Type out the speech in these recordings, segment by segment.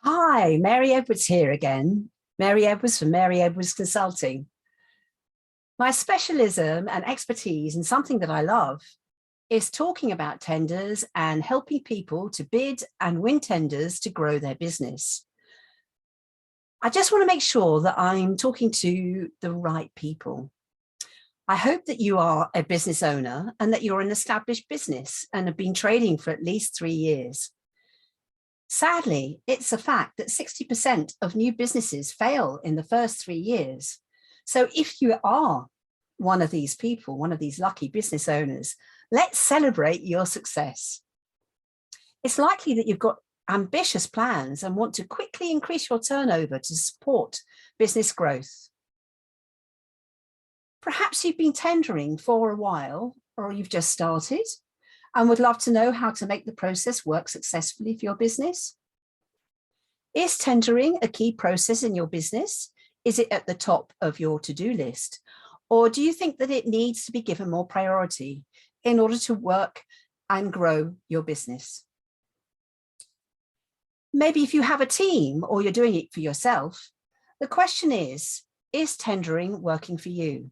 Hi, Mary Edwards here again. Mary Edwards from Mary Edwards Consulting. My specialism and expertise and something that I love is talking about tenders and helping people to bid and win tenders to grow their business. I just want to make sure that I'm talking to the right people. I hope that you are a business owner and that you're an established business and have been trading for at least 3 years. Sadly, it's a fact that 60% of new businesses fail in the first 3 years. So if you are one of these people, one of these lucky business owners, let's celebrate your success. It's likely that you've got ambitious plans and want to quickly increase your turnover to support business growth. Perhaps you've been tendering for a while, or you've just started and would love to know how to make the process work successfully for your business. Is tendering a key process in your business? Is it at the top of your to-do list? Or do you think that it needs to be given more priority in order to work and grow your business? Maybe if you have a team or you're doing it for yourself, the question is tendering working for you?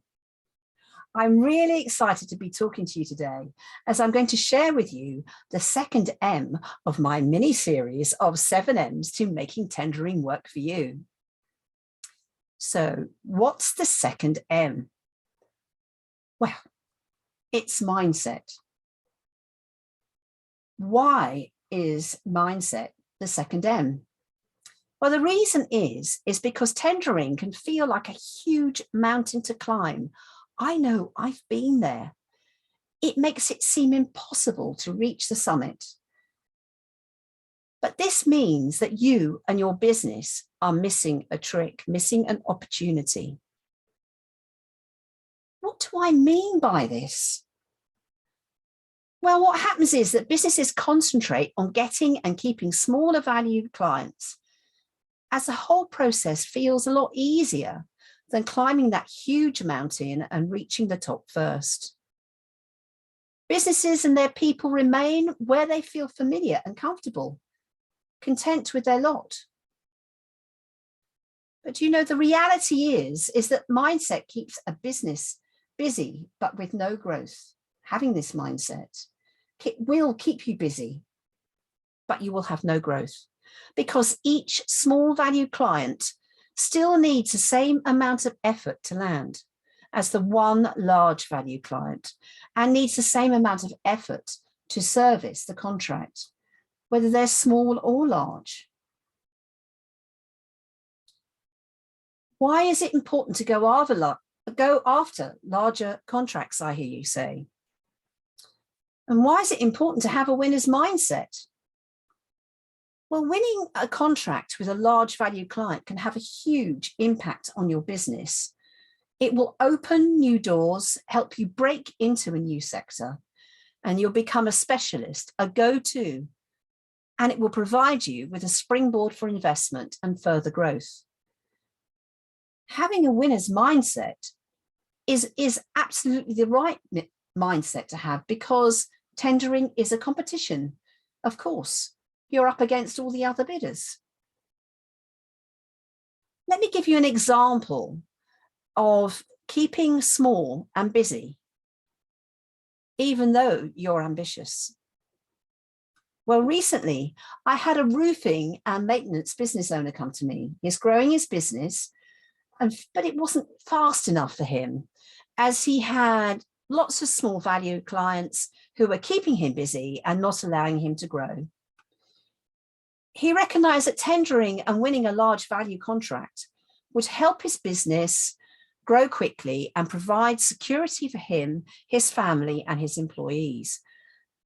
I'm really excited to be talking to you today, as I'm going to share with you the second M of my mini series of 7M's to making tendering work for you. So what's the second M? Well, it's mindset. Why is mindset the second M? Well, the reason is because tendering can feel like a huge mountain to climb. I know, I've been there. It makes it seem impossible to reach the summit. But this means that you and your business are missing a trick, missing an opportunity. What do I mean by this? Well, what happens is that businesses concentrate on getting and keeping smaller valued clients, as the whole process feels a lot easier than climbing that huge mountain and reaching the top first. Businesses and their people remain where they feel familiar and comfortable, content with their lot. But you know, the reality is that mindset keeps a business busy, but with no growth. Having this mindset will keep you busy, but you will have no growth, because each small value client still needs the same amount of effort to land as the one large value client, and needs the same amount of effort to service the contract, whether they're small or large. Why is it important to go after larger contracts, I hear you say? And why is it important to have a winner's mindset? Well, winning a contract with a large value client can have a huge impact on your business. It will open new doors, help you break into a new sector, and you'll become a specialist, a go-to, and it will provide you with a springboard for investment and further growth. Having a winner's mindset is absolutely the right mindset to have, because tendering is a competition. Of course, you're up against all the other bidders. Let me give you an example of keeping small and busy, even though you're ambitious. Well, recently I had a roofing and maintenance business owner come to me. He's growing his business, but it wasn't fast enough for him, as he had lots of small value clients who were keeping him busy and not allowing him to grow. He recognized that tendering and winning a large value contract would help his business grow quickly and provide security for him, his family, and his employees.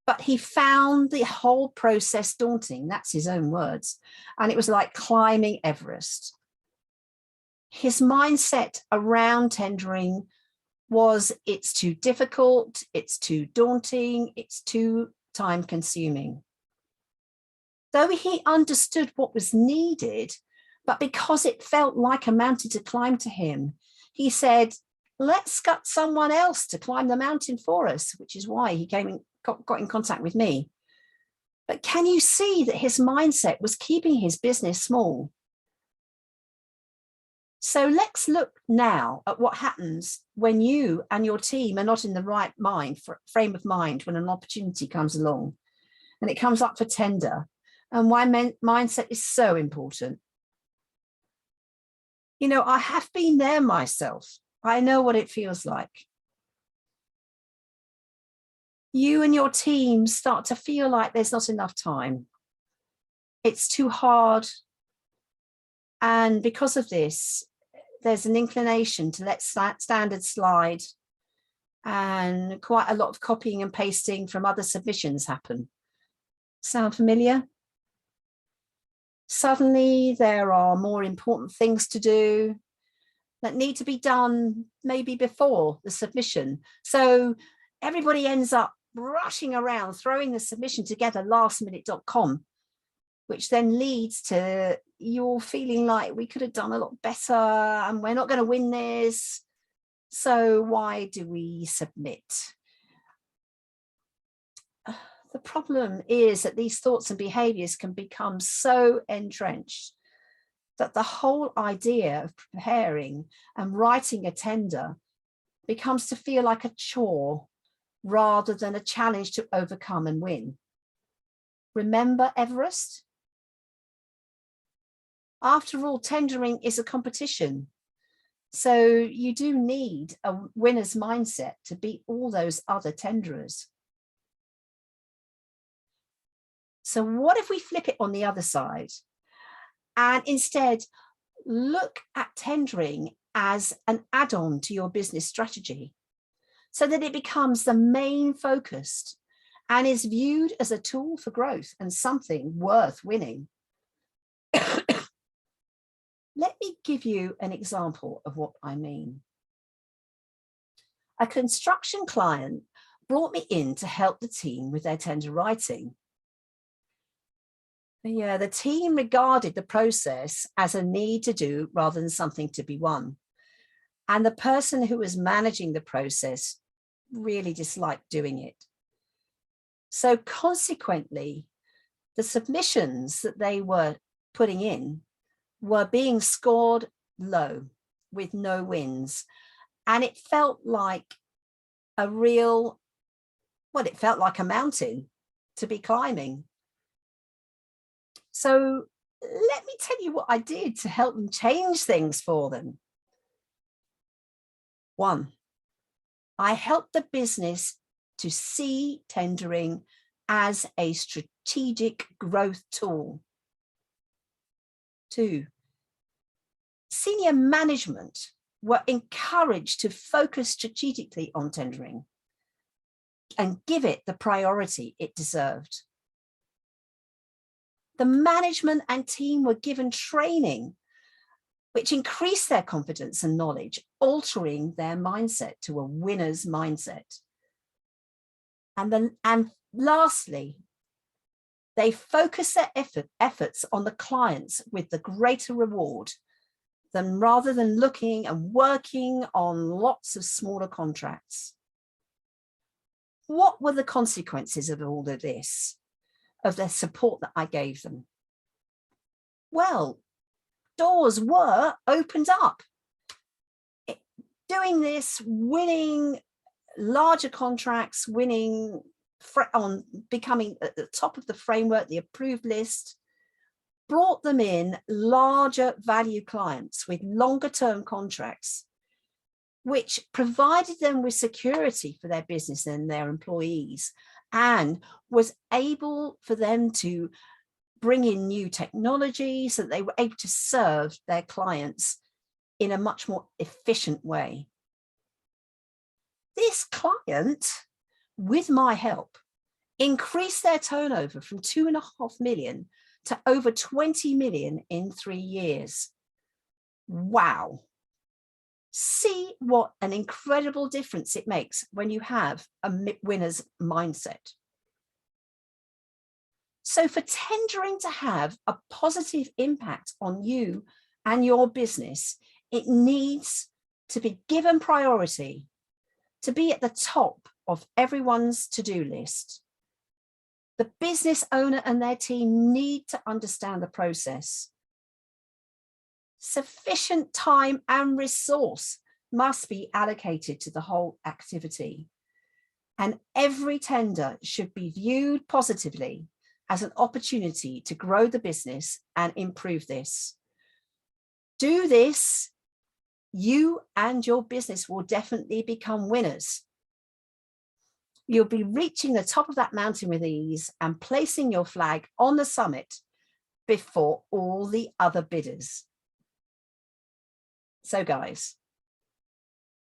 But he found the whole process daunting. That's his own words. And it was like climbing Everest. His mindset around tendering was, it's too difficult, it's too daunting, it's too time consuming. Though he understood what was needed, but because it felt like a mountain to climb to him, he said, let's get someone else to climb the mountain for us, which is why he got in contact with me. But can you see that his mindset was keeping his business small? So let's look now at what happens when you and your team are not in the right frame of mind when an opportunity comes along and it comes up for tender, and why mindset is so important. You know, I have been there myself. I know what it feels like. You and your team start to feel like there's not enough time. It's too hard. And because of this, there's an inclination to let standards slide, and quite a lot of copying and pasting from other submissions happen. Sound familiar? Suddenly there are more important things to do that need to be done maybe before the submission. So everybody ends up rushing around, throwing the submission together lastminute.com, which then leads to you feeling like we could have done a lot better and we're not going to win this. So why do we submit? The problem is that these thoughts and behaviors can become so entrenched that the whole idea of preparing and writing a tender becomes to feel like a chore rather than a challenge to overcome and win. Remember Everest? After all, tendering is a competition. So you do need a winner's mindset to beat all those other tenderers. So what if we flip it on the other side and instead look at tendering as an add-on to your business strategy so that it becomes the main focus and is viewed as a tool for growth and something worth winning? Let me give you an example of what I mean. A construction client brought me in to help the team with their tender writing. Yeah, the team regarded the process as a need to do rather than something to be won. And the person who was managing the process really disliked doing it. So consequently, the submissions that they were putting in were being scored low with no wins. And it felt like a real, well, it felt like a mountain to be climbing. So let me tell you what I did to help them change things for them. 1, I helped the business to see tendering as a strategic growth tool. 2, senior management were encouraged to focus strategically on tendering and give it the priority it deserved. The management and team were given training which increased their confidence and knowledge, altering their mindset to a winner's mindset. And lastly, they focus their efforts on the clients with the greater reward rather than looking and working on lots of smaller contracts. What were the consequences of all of this, of the support that I gave them? Well, doors were opened up. Doing this, winning larger contracts, winning on becoming at the top of the framework, the approved list, brought them in larger value clients with longer term contracts, which provided them with security for their business and their employees, and was able for them to bring in new technology so that they were able to serve their clients in a much more efficient way. This client, with my help, increased their turnover from 2.5 million to over 20 million in 3 years. Wow. See what an incredible difference it makes when you have a winner's mindset. So for tendering to have a positive impact on you and your business, it needs to be given priority, to be at the top of everyone's to-do list. The business owner and their team need to understand the process. Sufficient time and resource must be allocated to the whole activity. And every tender should be viewed positively as an opportunity to grow the business and improve this. Do this, you and your business will definitely become winners. You'll be reaching the top of that mountain with ease and placing your flag on the summit before all the other bidders. So guys,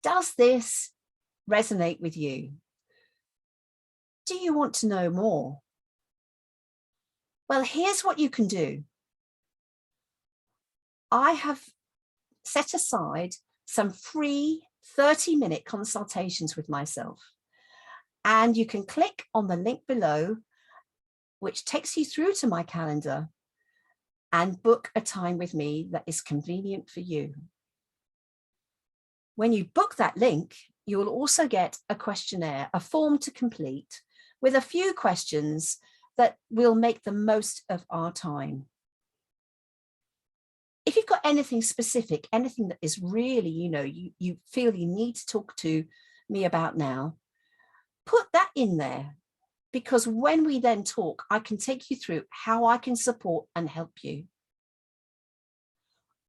does this resonate with you? Do you want to know more? Well, here's what you can do. I have set aside some free 30-minute consultations with myself. And you can click on the link below, which takes you through to my calendar, and book a time with me that is convenient for you. When you book that link, you will also get a questionnaire, a form to complete with a few questions that will make the most of our time. If you've got anything specific, anything that is really, you feel you need to talk to me about now, put that in there, because when we then talk, I can take you through how I can support and help you.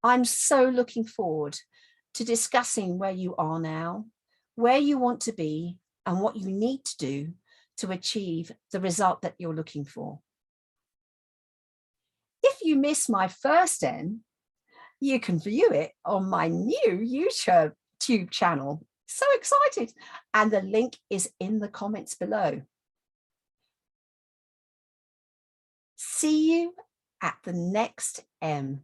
I'm so looking forward to discussing where you are now, where you want to be, and what you need to do to achieve the result that you're looking for. If you missed my first M, you can view it on my new YouTube channel. So excited. And the link is in the comments below. See you at the next M.